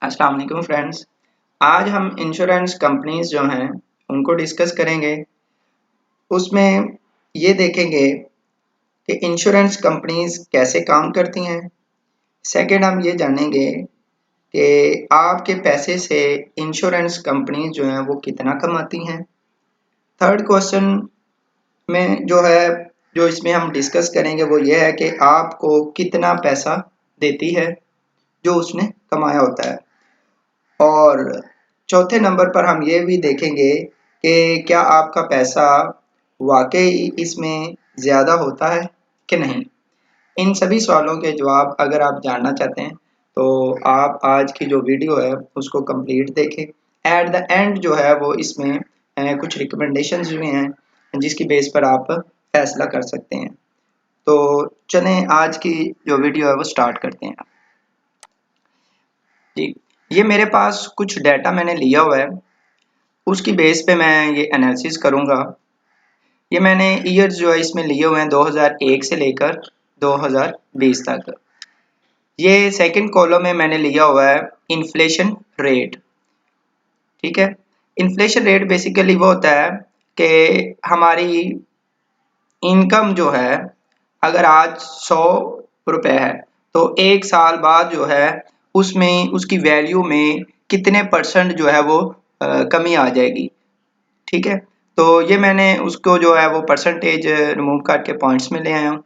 अस्सलाम वालेकुम फ्रेंड्स। आज हम इंश्योरेंस कंपनीज जो हैं उनको डिस्कस करेंगे। उसमें ये देखेंगे कि इंश्योरेंस कंपनीज कैसे काम करती हैं। सेकंड हम ये जानेंगे कि आपके पैसे से इंश्योरेंस कंपनीज जो हैं वो कितना कमाती हैं। थर्ड क्वेश्चन में जो इसमें हम डिस्कस करेंगे वो ये है कि आपको कितना पैसा देती है जो उसने कमाया होता है। और चौथे नंबर पर हम ये भी देखेंगे कि क्या आपका पैसा वाकई इसमें ज़्यादा होता है कि नहीं। इन सभी सवालों के जवाब अगर आप जानना चाहते हैं तो आप आज की जो वीडियो है उसको कंप्लीट देखें। एट द एंड जो है वो इसमें कुछ रिकमेंडेशंस भी हैं जिसकी बेस पर आप फैसला कर सकते हैं। तो चलें आज की जो वीडियो है वो स्टार्ट करते हैं। जी, ये मेरे पास कुछ डाटा मैंने लिया हुआ है, उसकी बेस पे मैं ये एनालिसिस करूँगा। ये मैंने ईयर्स जो है इसमें लिए हुए हैं 2001 से लेकर 2020 तक। ये सेकंड कॉलम में मैंने लिया हुआ है इन्फ्लेशन रेट। ठीक है, इन्फ्लेशन रेट बेसिकली वो होता है कि हमारी इनकम जो है अगर आज 100 रुपये है तो एक साल बाद जो है उसमें उसकी वैल्यू में कितने परसेंट जो है वो कमी आ जाएगी। ठीक है, तो ये मैंने उसको जो है वो परसेंटेज रिमूव करके पॉइंट्स में ले आया हूँ।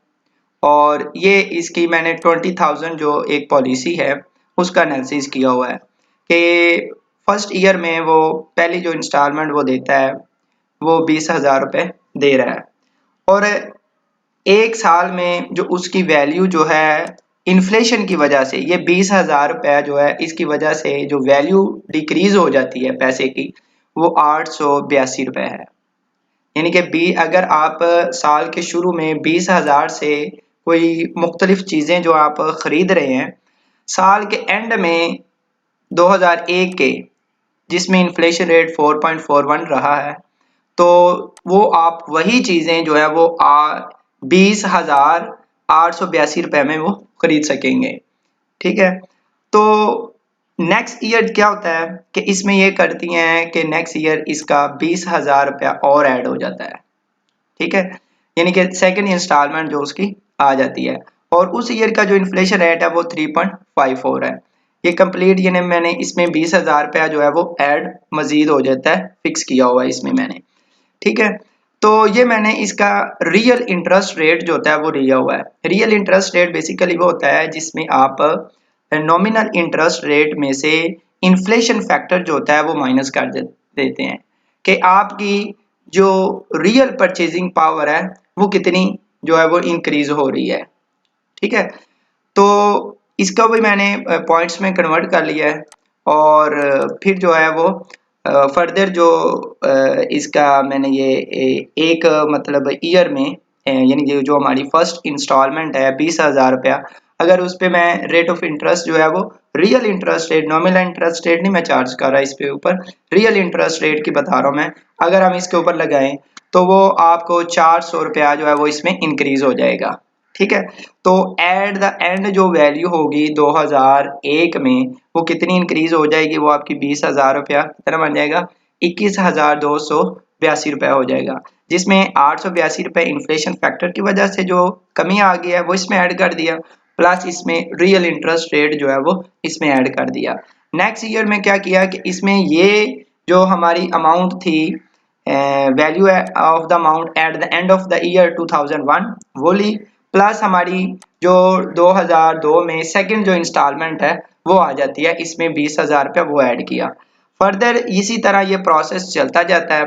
और ये इसकी मैंने 20,000 जो एक पॉलिसी है उसका एनालिसिस किया हुआ है कि फर्स्ट ईयर में वो पहली जो इंस्टॉलमेंट वो देता है वो 20,000 रुपये दे रहा है। और एक साल में जो उसकी वैल्यू जो है इन्फ्लेशन की वजह से ये 20,000 रुपया जो है इसकी वजह से जो वैल्यू डिक्रीज हो जाती है पैसे की वो 882 रुपये है। यानी कि अगर आप साल के शुरू में 20,000 से कोई मुख्तलिफ चीज़ें जो आप ख़रीद रहे हैं, साल के एंड में 2001 के जिसमें इन्फ्लेशन रेट 4.41 रहा है तो वो आप वही चीज़ें जो है वो 20,882 रुपये में वो ख़रीद सकेंगे। ठीक है, तो नेक्स्ट ईयर क्या होता है कि इसमें ये करती हैं कि नेक्स्ट ईयर इसका 20,000 रुपया और ऐड हो जाता है। ठीक है, यानी कि सेकंड इंस्टॉलमेंट जो उसकी आ जाती है और उस ईयर का जो इन्फ्लेशन रेट है वो 3.54 है। ये कंप्लीट यानी मैंने इसमें 20,000 रुपया जो है वो ऐड मजीद हो जाता है, फिक्स किया हुआ है इसमें मैंने। ठीक है, तो ये मैंने इसका रियल इंटरेस्ट रेट जो होता है वो लिया हुआ है। रियल इंटरेस्ट रेट बेसिकली वो होता है जिसमें आप नॉमिनल इंटरेस्ट रेट में से इन्फ्लेशन फैक्टर जो होता है वो माइनस कर देते हैं कि आपकी जो रियल परचेजिंग पावर है वो कितनी जो है वो इंक्रीज हो रही है। ठीक है, तो इसका भी मैंने पॉइंट्स में कन्वर्ट कर लिया है और फिर जो है वो फर्दर जो इसका मैंने ये एक मतलब ईयर में यानी कि जो हमारी फर्स्ट इंस्टॉलमेंट है 20,000 रुपया, अगर उस पे मैं रेट ऑफ इंटरेस्ट जो है वो real interest rate, nominal interest rate नहीं मैं चार्ज कर रहा इस पे ऊपर, रियल इंटरेस्ट रेट की बता रहा हूँ मैं। अगर हम इसके ऊपर लगाएं तो वो आपको 400 रुपया जो है वो इसमें इंक्रीज हो जाएगा। ठीक है, तो एट द एंड जो वैल्यू होगी 2001 में वो कितनी इंक्रीज हो जाएगी, वो आपकी 20,000 रुपया कितना बन जाएगा, 21,282 रुपया हो जाएगा। जिसमें 882 रुपये इन्फ्लेशन फैक्टर की वजह से जो कमी आ गई है वो इसमें ऐड कर दिया, प्लस इसमें रियल इंटरेस्ट रेट जो है वो इसमें ऐड कर दिया। नेक्स्ट ईयर में क्या किया कि इसमें ये जो हमारी अमाउंट थी, value of the amount at the end of the year 2001 वो ली, प्लस हमारी जो 2002 में सेकंड जो इंस्टॉलमेंट है वो आ जाती है, इसमें 20,000 रुपया वो ऐड किया। फर्दर इसी तरह ये प्रोसेस चलता जाता है।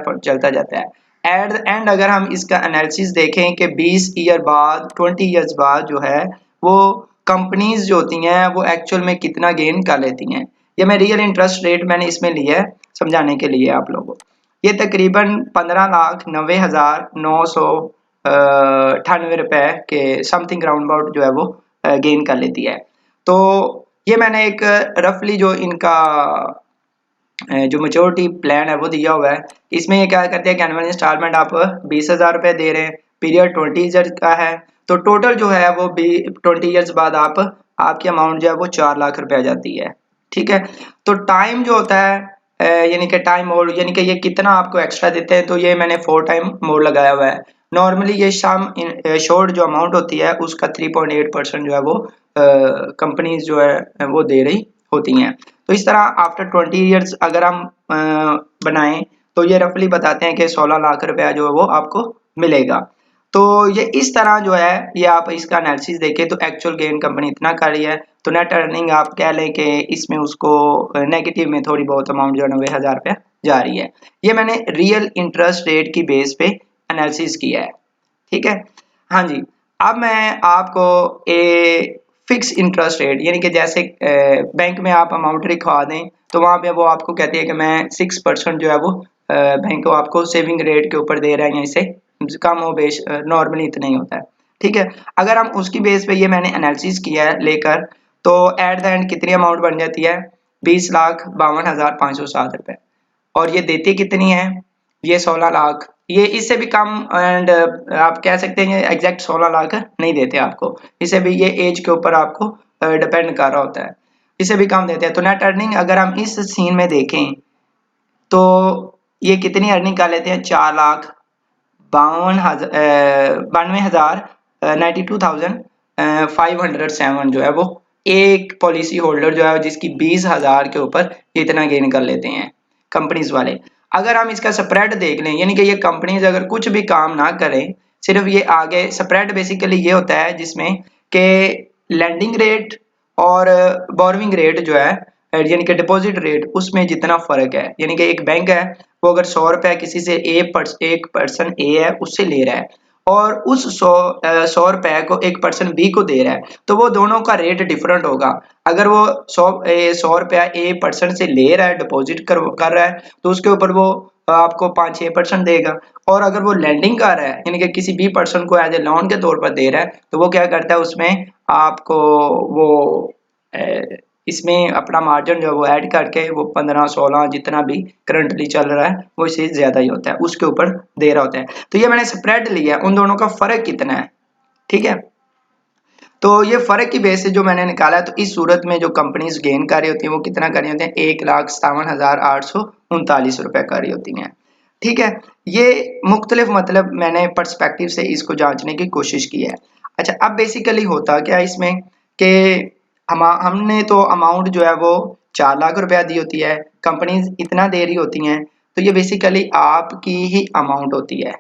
एट द एंड अगर हम इसका एनालिसिस देखें कि 20 ईयर बाद 20 ईयर्स बाद जो है वो कंपनीज जो होती हैं वो एक्चुअल में कितना गेन कर लेती हैं। ये मैं रियल इंटरेस्ट रेट मैंने इसमें लिया है समझाने के लिए आप लोगों को। ये तकरीबन 15,90,998 के समथिंग राउंड अबाउट जो है वो गेन कर लेती है। तो ये मैंने एक रफली जो इनका जो मैच्योरिटी प्लान है वो दिया हुआ है। इसमें ये क्या करते हैं कि एनुअल इंस्टॉलमेंट आप 20,000 रुपये दे रहे हैं, पीरियड 20 ईयर्स का है, तो टोटल जो है वो 20 ईयर्स बाद आपकी अमाउंट जो है वो 4 लाख रुपये आ जाती है। ठीक है। तो टाइम जो होता है यानी कि टाइम मोड, यानी कि ये कितना आपको एक्स्ट्रा देते हैं, तो ये मैंने 4 टाइम मोड लगाया हुआ है। नॉर्मली ये शॉर्ट जो अमाउंट होती है उसका 3.8% जो है वो कंपनीज जो है वो दे रही होती हैं। तो इस तरह आफ्टर 20 ईयर्स अगर हम बनाएं तो ये रफली बताते हैं कि 16 लाख रुपया जो है वो आपको मिलेगा। तो ये इस तरह जो है ये आप इसका एनालिसिस देखें तो एक्चुअल गेन कंपनी इतना कर रही है, तो नेट अर्निंग आप कह लें कि इसमें उसको नेगेटिव में थोड़ी बहुत अमाउंट जो है 90,000 रुपया जा रही है। ये मैंने रियल इंटरेस्ट रेट की बेस पे एनालिसिस किया है, ठीक है। हाँ जी, अब मैं आपको ए फिक्स इंटरेस्ट रेट यानी कि जैसे बैंक में आप अमाउंट लिखवा दें तो वहाँ पे वो आपको कहती है कि मैं 6% जो है वो बैंक को आपको सेविंग रेट के ऊपर दे रहा है, या इससे कम हो बेश नॉर्मली इतना ही होता है, ठीक है। अगर हम उसकी बेस पे ये मैंने एनालिसिस किया है लेकर, तो एट द एंड कितनी अमाउंट बन जाती है 20,52,507 रुपए। और ये देती कितनी है, ये 16 लाख, ये इससे भी कम एंड आप कह सकते हैं एग्जैक्ट 16 लाख नहीं देते आपको, इसे भी ये एज के ऊपर आपको डिपेंड कर रहा होता है, इसे भी कम देते हैं। तो नेट अर्निंग अगर हम इस सीन में देखें तो ये कितनी अर्निंग कर लेते हैं 4,92,000 92,507 जो है वो एक पॉलिसी होल्डर जो है जिसकी 20,000 के ऊपर इतना गेन कर लेते हैं कंपनीज वाले। अगर हम इसका स्प्रेड देख लें यानी कि ये कंपनीज अगर कुछ भी काम ना करें, सिर्फ ये आगे स्प्रेड बेसिकली ये होता है जिसमें कि लैंडिंग रेट और बोरोइंग रेट जो है यानी कि डिपॉजिट रेट उसमें जितना फर्क है, यानी कि एक बैंक है वो अगर 100 रुपया किसी से एक पर्सन ए है उससे ले रहा है और उस 100 रुपए को एक पर्सन बी को दे रहा है, तो वो दोनों का रेट डिफरेंट होगा। अगर वो 100 रुपया ए पर्सन से ले रहा है डिपॉजिट कर रहा है तो उसके ऊपर वो आपको 5-6% देगा, और अगर वो लैंडिंग कर रहा है यानी कि किसी बी पर्सन को एज ए लोन के तौर पर दे रहा है तो वो क्या करता है उसमें आपको वो इसमें अपना मार्जिन जो है वो ऐड करके वो 15-16 जितना भी करंटली चल रहा है वो इससे ज्यादा ही होता है उसके ऊपर दे रहा होता है। तो ये मैंने स्प्रेड लिया, उन दोनों का फर्क कितना है, ठीक है। तो ये फर्क की बेस से जो मैंने निकाला है, तो इस सूरत में जो कंपनीज गेन कर रही होती है वो कितना कर रही होती है 1,57,839 रुपए कर रही होती हैं, ठीक है। ये मुख्तलिफ मतलब मैंने पर्सपेक्टिव से इसको जांचने की कोशिश की है। अच्छा, अब बेसिकली होता क्या है इसमें कि हमने तो अमाउंट जो है वो 4 लाख रुपया दी होती है, कंपनीज इतना दे रही होती हैं, तो ये बेसिकली आपकी ही अमाउंट होती है,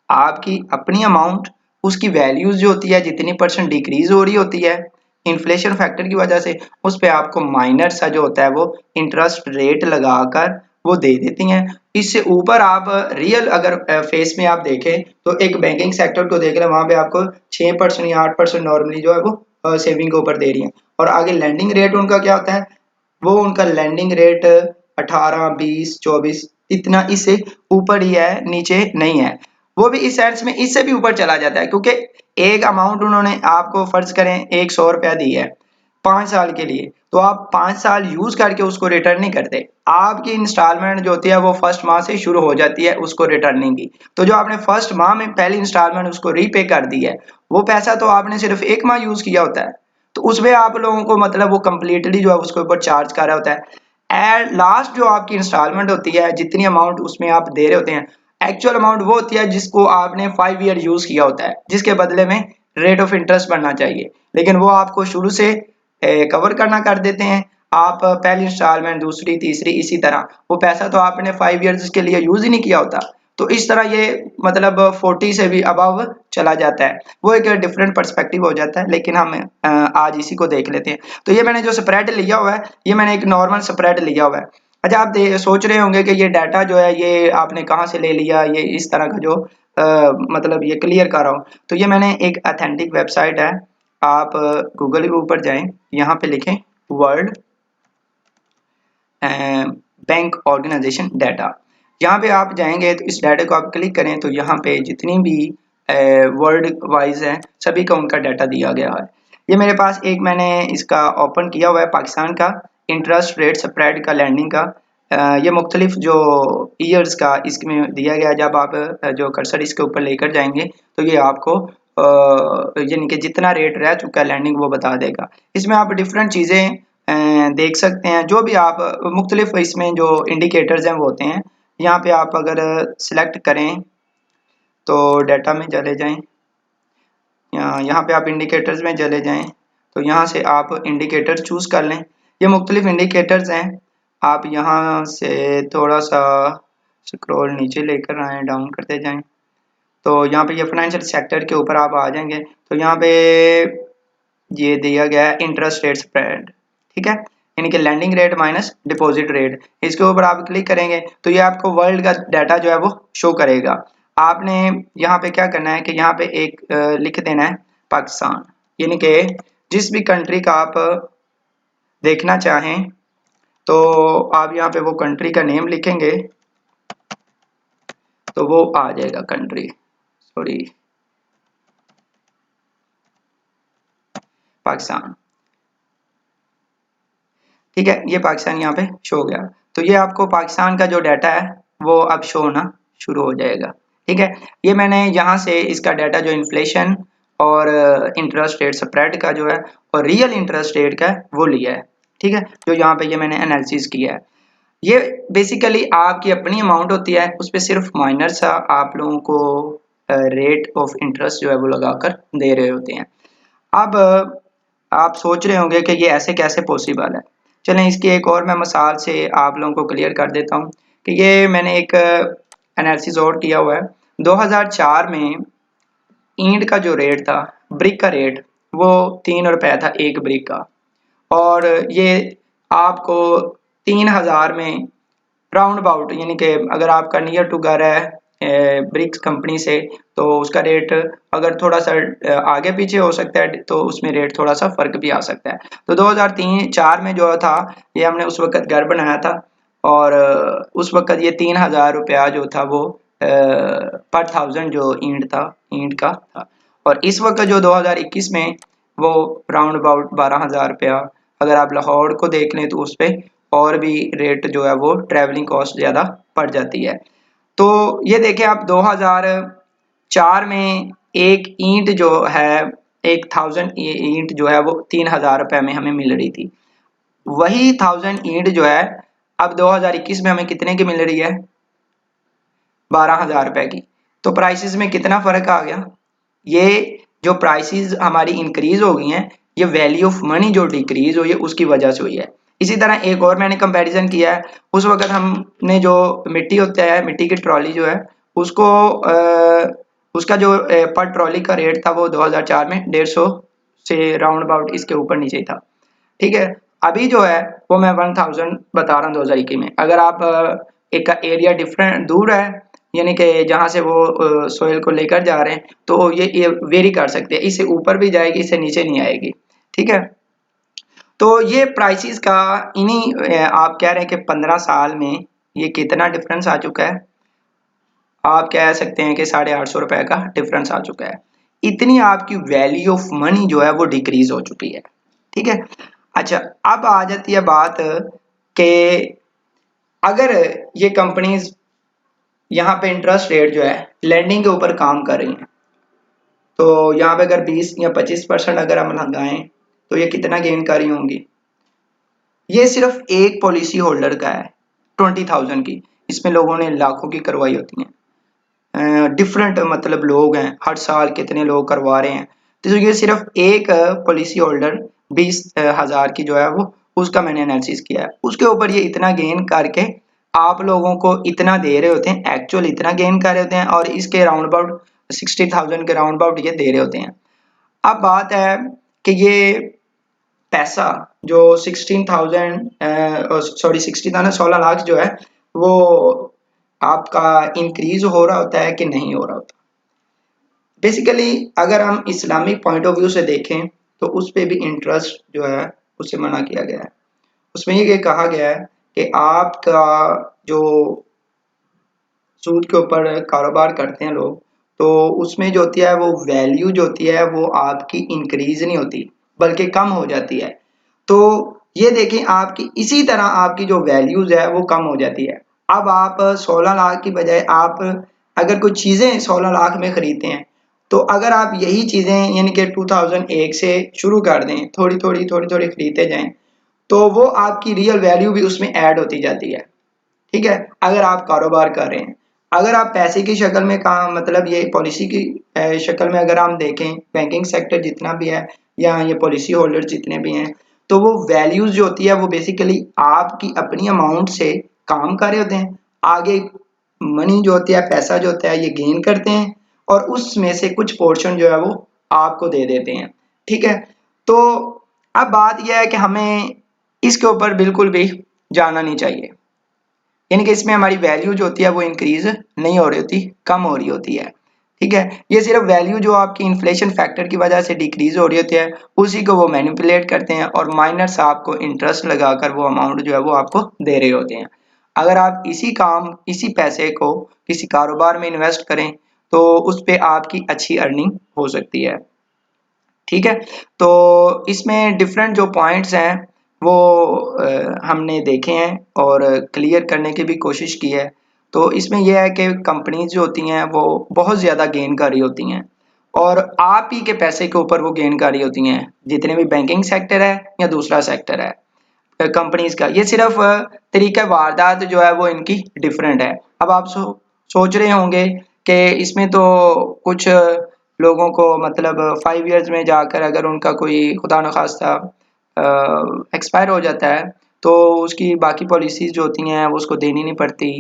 आपकी अपनी अमाउंट, उसकी वैल्यूज जो होती है जितनी परसेंट डिक्रीज हो रही होती है इन्फ्लेशन फैक्टर की वजह से, उस पे आपको माइनर सा जो होता है वो इंटरेस्ट रेट लगाकर वो दे देती हैं। इससे ऊपर आप रियल अगर फेस में आप देखें तो एक बैंकिंग सेक्टर को देख लें, वहां पे आपको 6% या 8% नॉर्मली जो है वो सेविंग के ऊपर दे रही है। और आगे लैंडिंग रेट उनका क्या होता है, वो उनका लैंडिंग रेट 18, 20, 24 इतना, इससे ऊपर ही है, नीचे नहीं है। वो भी इस सेंस में इससे भी ऊपर चला जाता है क्योंकि एक अमाउंट उन्होंने आपको फर्ज करें एक 100 रुपया दी है 5 साल के लिए, तो आप 5 साल यूज करके उसको रिटर्न नहीं करते, आपकी इंस्टॉलमेंट जो होती है वो फर्स्ट माह से शुरू हो जाती है उसको रिटर्निंग की। तो जो आपने फर्स्ट माह में पहली इंस्टॉलमेंट उसको रीपे कर दी है, वो पैसा तो आपने सिर्फ एक माह यूज किया होता है, तो उसमें आप लोगों को मतलब वो कंप्लीटली जो है उसके ऊपर चार्ज कर रहा होता है। एंड लास्ट जो आपकी इंस्टॉलमेंट होती है जितनी अमाउंट उसमें आप दे रहे होते हैं, एक्चुअल अमाउंट वो होती है जिसको आपने 5 ईयर यूज किया होता है, जिसके बदले में रेट ऑफ इंटरेस्ट बनना चाहिए, लेकिन वो आपको शुरू से कवर करना कर देते हैं। आप पहली इंस्टॉलमेंट, दूसरी, तीसरी, इसी तरह वो पैसा तो आपने 5 ईयर्स के लिए यूज ही नहीं किया होता, तो इस तरह ये मतलब 40 से भी अबव चला जाता है, वो एक डिफरेंट पर्सपेक्टिव हो जाता है। लेकिन हम आज इसी को देख लेते हैं। तो ये मैंने जो स्प्रेड लिया हुआ है ये मैंने एक नॉर्मल स्प्रेड लिया हुआ है। अच्छा, आप सोच रहे होंगे कि ये डाटा जो है ये आपने कहाँ से ले लिया, ये इस तरह का जो मतलब ये क्लियर कर रहा हूँ, तो ये मैंने एक ऑथेंटिक वेबसाइट है, आप गूगल के ऊपर जाएं, यहाँ पे लिखें वर्ल्ड बैंक ऑर्गेनाइजेशन डाटा, यहाँ पे आप जाएंगे तो इस डाटा को आप क्लिक करें तो यहाँ पे जितनी भी वर्ल्ड वाइज है सभी का उनका डाटा दिया गया है। ये मेरे पास एक मैंने इसका ओपन किया हुआ है पाकिस्तान का इंटरेस्ट रेट स्प्रेड का लैंडिंग का, ये मुख्तलिफ जो ईयर्स का इसमें दिया गया। जब आप जो कर्सर इसके ऊपर लेकर जाएंगे तो ये आपको यानी कि जितना रेट रह चुका है लैंडिंग वो बता देगा। इसमें आप डिफरेंट चीज़ें देख सकते हैं। जो भी आप मुख्तलिफ इसमें जो इंडिकेटर्स हैं वो होते हैं। यहाँ पे आप अगर सिलेक्ट करें तो डाटा में चले जाएं, यहाँ पे आप इंडिकेटर्स में चले जाएं तो यहाँ से आप इंडिकेटर चूज कर लें। ये मुख्तलिफ इंडिकेटर्स हैं, आप यहाँ से थोड़ा सा स्क्रॉल नीचे लेकर आए, डाउन करते जाएं तो यहाँ पे ये फाइनेंशियल सेक्टर के ऊपर आप आ जाएंगे तो यहाँ पे ये दिया गया है इंटरेस्ट रेट स्प्रेड, ठीक है, यानी कि landing rate minus deposit rate. इसके ऊपर आप क्लिक करेंगे तो ये आपको वर्ल्ड का डाटा जो है वो शो करेगा। आपने यहाँ पे क्या करना है कि यहाँ पे एक लिख देना है पाकिस्तान, यानी कि जिस भी कंट्री का आप देखना चाहें तो आप यहाँ पे वो कंट्री का नेम लिखेंगे तो वो आ जाएगा कंट्री, सॉरी पाकिस्तान, ठीक है, ये पाकिस्तान यहाँ पे शो हो गया। तो ये आपको पाकिस्तान का जो डाटा है वो अब शो होना शुरू हो जाएगा, ठीक है। ये मैंने यहाँ से इसका डाटा जो इन्फ्लेशन और इंटरेस्ट रेट स्प्रेड का जो है और रियल इंटरेस्ट रेट का है वो लिया है, ठीक है, जो यहाँ पे ये मैंने एनालिसिस किया है। ये बेसिकली आपकी अपनी अमाउंट होती है, उस पर सिर्फ माइनर सा आप लोगों को रेट ऑफ इंटरेस्ट जो है वो लगाकर दे रहे होते हैं। अब आप सोच रहे होंगे कि ये ऐसे कैसे पॉसिबल है। चलें इसकी एक और मैं मिसाल से आप लोगों को क्लियर कर देता हूँ कि ये मैंने एक एनालिसिस और किया हुआ है। 2004 में ईंट का जो रेट था, ब्रिक का रेट, वो 3 रुपए था एक ब्रिक का, और ये आपको 3000 में राउंड अबाउट, यानी कि अगर आपका नियर टू घर है ब्रिक्स कंपनी से तो उसका रेट अगर थोड़ा सा आगे पीछे हो सकता है तो उसमें रेट थोड़ा सा फर्क भी आ सकता है। तो 2003-4 में जो था ये हमने उस वक्त घर बनाया था और उस वक्त ये 3000 रुपया जो था वो पर थाउजेंड जो ईंट का था, और इस वक्त जो 2021 में वो राउंड अबाउट 12,000 रुपया। अगर आप लाहौर को देख लें तो उस पर और भी रेट जो है वो ट्रैवलिंग कॉस्ट ज़्यादा पड़ जाती है। तो ये देखिए आप 2004 में एक ईंट जो है 1000 ईंट जो है वो 3000 रुपये में हमें मिल रही थी। वही 1000 ईंट जो है अब 2021 में हमें कितने की मिल रही है, 12,000 रुपये की। तो प्राइसेस में कितना फर्क आ गया। ये जो प्राइसेस हमारी इंक्रीज हो गई हैं, ये वैल्यू ऑफ मनी जो डिक्रीज हुई है उसकी वजह से हुई है। इसी तरह एक और मैंने कंपैरिजन किया है, उस वक्त हमने जो मिट्टी होता है, मिट्टी की ट्रॉली जो है उसको उसका जो पर ट्रॉली का रेट था वो 2004 में 150 से राउंड अबाउट इसके ऊपर नीचे था, ठीक है। अभी जो है वो मैं 1000 बता रहा हूँ 2021 में। अगर आप एक का एरिया डिफरेंट दूर है, यानी कि जहाँ से वो सोयल को लेकर जा रहे हैं, तो ये वेरी कर सकते हैं, इससे ऊपर भी जाएगी, इससे नीचे नहीं आएगी, ठीक है। तो ये प्राइसेस का इन्हीं आप कह रहे हैं कि 15 साल में ये कितना डिफरेंस आ चुका है। आप कह सकते हैं कि 850 रुपए का डिफरेंस आ चुका है। इतनी आपकी वैल्यू ऑफ मनी जो है वो डिक्रीज हो चुकी है, ठीक है। अच्छा, अब आ जाती है बात कि अगर ये कंपनीज यहाँ पे इंटरेस्ट रेट जो है लैंडिंग के ऊपर काम कर रही हैं, तो यहाँ पे अगर 20 या 25% अगर हम लगाएं तो ये कितना गेन कर रही होंगी। ये सिर्फ एक पॉलिसी होल्डर का है 20,000 की, इसमें लोगों ने लाखों की करवाई होती हैं, डिफरेंट मतलब लोग हैं, हर साल कितने लोग करवा रहे हैं। तो ये सिर्फ एक पॉलिसी होल्डर 20,000 की जो है वो उसका मैंने एनालिसिस किया है, उसके ऊपर ये इतना गेन करके आप लोगों को इतना दे रहे होते हैं, एक्चुअल इतना गेन कर रहे होते हैं, और इसके राउंड अबाउट 60,000 के राउंड अबाउट ये दे रहे होते हैं। अब बात है कि ये पैसा जो 16 लाख जो है वो आपका इंक्रीज हो रहा होता है कि नहीं हो रहा होता। बेसिकली अगर हम इस्लामिक पॉइंट ऑफ व्यू से देखें तो उस पे भी इंटरेस्ट जो है उसे मना किया गया है। उसमें ये कहा गया है कि आपका जो सूद के ऊपर कारोबार करते हैं लोग, तो उसमें जो होती है वो वैल्यू जो होती है वो आपकी इंक्रीज नहीं होती बल्कि कम हो जाती है। तो ये देखें आपकी इसी तरह आपकी जो वैल्यूज है वो कम हो जाती है। अब आप 16 लाख की बजाय आप अगर कुछ चीज़ें 16 लाख में खरीदते हैं, तो अगर आप यही चीज़ें यानी कि 2001 से शुरू कर दें, थोड़ी थोड़ी खरीदते जाएं, तो वो आपकी रियल वैल्यू भी उसमें ऐड होती जाती है। ठीक है, अगर आप कारोबार कर रहे हैं, अगर आप पैसे की शक्ल में काम मतलब ये पॉलिसी की शक्ल में अगर हम देखें, बैंकिंग सेक्टर जितना भी है या ये पॉलिसी होल्डर जितने भी हैं, तो वो वैल्यूज जो होती है वो बेसिकली आपकी अपनी अमाउंट से काम कर रहे होते हैं। आगे मनी जो होती है, पैसा जो होता है, ये गेन करते हैं और उसमें से कुछ पोर्शन जो है वो आपको दे देते हैं। ठीक है, तो अब बात यह है कि हमें इसके ऊपर बिल्कुल भी जाना नहीं चाहिए, यानी कि इसमें हमारी वैल्यू जो होती है वो इंक्रीज नहीं हो रही होती, कम हो रही होती है। ठीक है, ये सिर्फ वैल्यू जो आपकी इन्फ्लेशन फैक्टर की वजह से डिक्रीज हो रही होती है, उसी को वो मैनिपुलेट करते हैं और माइनर्स आपको इंटरेस्ट लगाकर वो अमाउंट जो है वो आपको दे रहे होते हैं। अगर आप इसी पैसे को किसी कारोबार में इन्वेस्ट करें तो उस पे आपकी अच्छी अर्निंग हो सकती है। ठीक है, तो इसमें डिफरेंट जो पॉइंट्स हैं वो हमने देखे हैं और क्लियर करने की भी कोशिश की है। तो इसमें यह है कि कंपनीज जो होती हैं वो बहुत ज़्यादा गेन कर रही होती हैं और आप ही के पैसे के ऊपर वो गेन कर रही होती हैं, जितने भी बैंकिंग सेक्टर है या दूसरा सेक्टर है कंपनीज का। ये सिर्फ तरीका वारदात जो है वो इनकी डिफरेंट है। अब आप सोच रहे होंगे कि इसमें तो कुछ लोगों को मतलब 5 इयर्स में जाकर अगर उनका कोई खुदा न खास्ता एक्सपायर हो जाता है तो उसकी बाकी पॉलिसीज जो होती हैं वो उसको देनी नहीं पड़ती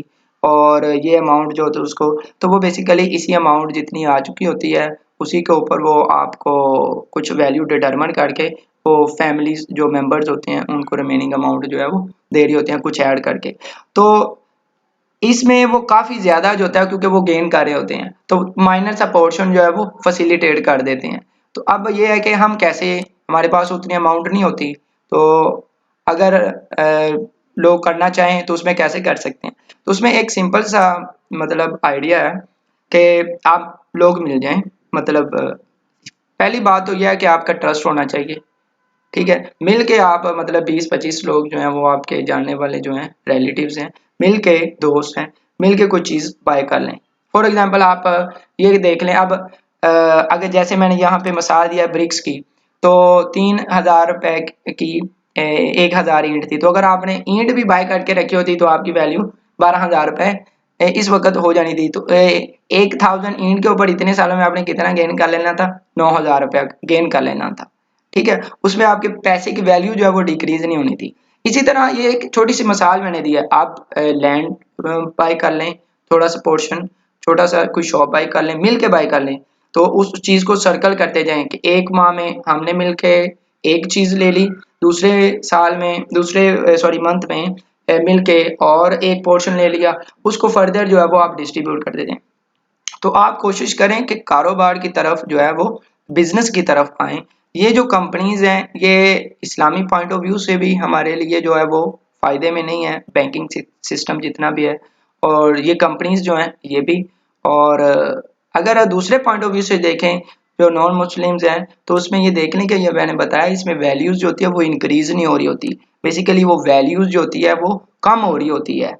और ये अमाउंट जो होता है उसको, तो वो बेसिकली इसी अमाउंट जितनी आ चुकी होती है उसी के ऊपर वो आपको कुछ वैल्यू डिटरमिन करके वो फैमिलीज जो मेंबर्स होते हैं उनको रिमेनिंग अमाउंट जो है वो दे रही होती हैं कुछ ऐड करके। तो इसमें वो काफ़ी ज़्यादा जो होता है क्योंकि वो गेन कर रहे होते हैं, तो माइनर सा पोर्शन जो है वो फैसिलिटेट कर देते हैं। तो अब ये है कि हम कैसे, हमारे पास उतनी अमाउंट नहीं होती, तो अगर लोग करना चाहें तो उसमें कैसे कर सकते हैं? तो उसमें एक सिंपल सा मतलब आइडिया है कि आप लोग मिल जाएँ, मतलब पहली बात तो यह है कि आपका ट्रस्ट होना चाहिए। ठीक है, मिल के आप मतलब 20-25 लोग जो हैं वो आपके जानने वाले जो हैं रिलेटिव्स हैं, मिल के दोस्त हैं, मिल के कोई चीज़ बाय कर लें। फॉर एग्जांपल आप ये देख लें, अब अगर जैसे मैंने यहाँ पे मिसाल दिया ब्रिक्स की, तो 3000 रुपए की 1000 ईंट थी, तो अगर आपने ईंट भी बाय करके रखी होती तो आपकी वैल्यू 12,000 रुपए इस वक्त हो जानी थी। तो 1000 ईंट के ऊपर इतने सालों में आपने कितना गेन कर लेना था? 9000 रुपया गेन कर लेना था। ठीक है, उसमें आपके पैसे की वैल्यू जो है वो डिक्रीज नहीं होनी थी। इसी तरह ये एक छोटी सी मिसाल मैंने दी है, आप लैंड बाय कर लें, थोड़ा सा पोर्शन, छोटा सा कोई शॉप बाय कर लें, मिल के बाय कर लें, तो उस चीज़ को सर्कल करते जाएं कि एक माह में हमने मिल के एक चीज़ ले ली, दूसरे साल में दूसरे सॉरी मंथ में मिल के और एक पोर्शन ले लिया, उसको फर्दर जो है वो आप डिस्ट्रीब्यूट करते जाएं। तो आप कोशिश करें कि कारोबार की तरफ जो है वो बिजनेस की तरफ आएँ। ये जो कंपनीज़ हैं ये इस्लामी पॉइंट ऑफ व्यू से भी हमारे लिए जो है वो फ़ायदे में नहीं है, बैंकिंग सिस्टम जितना भी है, और ये कंपनीज़ जो हैं ये भी। और अगर दूसरे पॉइंट ऑफ व्यू से देखें जो नॉन मुस्लिम्स हैं, तो उसमें ये देख लें कि ये मैंने बताया इसमें वैल्यूज़ जो होती है वो इंक्रीज़ नहीं हो रही होती, बेसिकली वो वैल्यूज़ जो होती है वो कम हो रही होती है।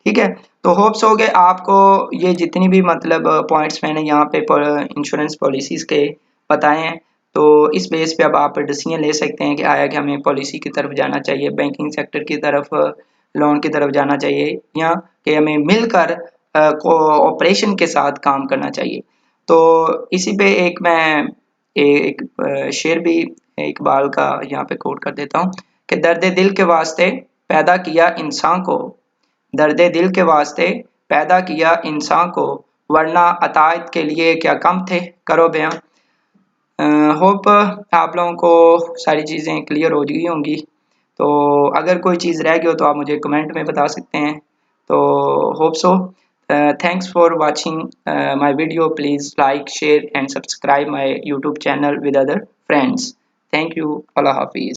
ठीक है, तो होप्स हो गए आपको ये जितनी भी मतलब पॉइंट्स मैंने यहाँ पे इंश्योरेंस पॉलिसीज़ के बताए हैं, तो इस बेस पे अब आप डिसीजन ले सकते हैं कि आया कि हमें पॉलिसी की तरफ जाना चाहिए, बैंकिंग सेक्टर की तरफ, लोन की तरफ जाना चाहिए, या कि हमें मिलकर कोऑपरेशन के साथ काम करना चाहिए। तो इसी पे एक मैं एक शेर भी इकबाल का यहाँ पे कोट कर देता हूँ कि दर्द दिल के वास्ते पैदा किया इंसान को, दर्द दिल के वास्ते पैदा किया इंसान को, वरना अतायत के लिए क्या कम थे, करो बयां। होप आप लोगों को सारी चीज़ें क्लियर हो गई होंगी। तो अगर कोई चीज़ रह गई हो तो आप मुझे कमेंट में बता सकते हैं। तो hope so. Thanks for watching my video. Please like, share and subscribe my YouTube channel with other friends. Thank you. अल्लाह हाफिज़।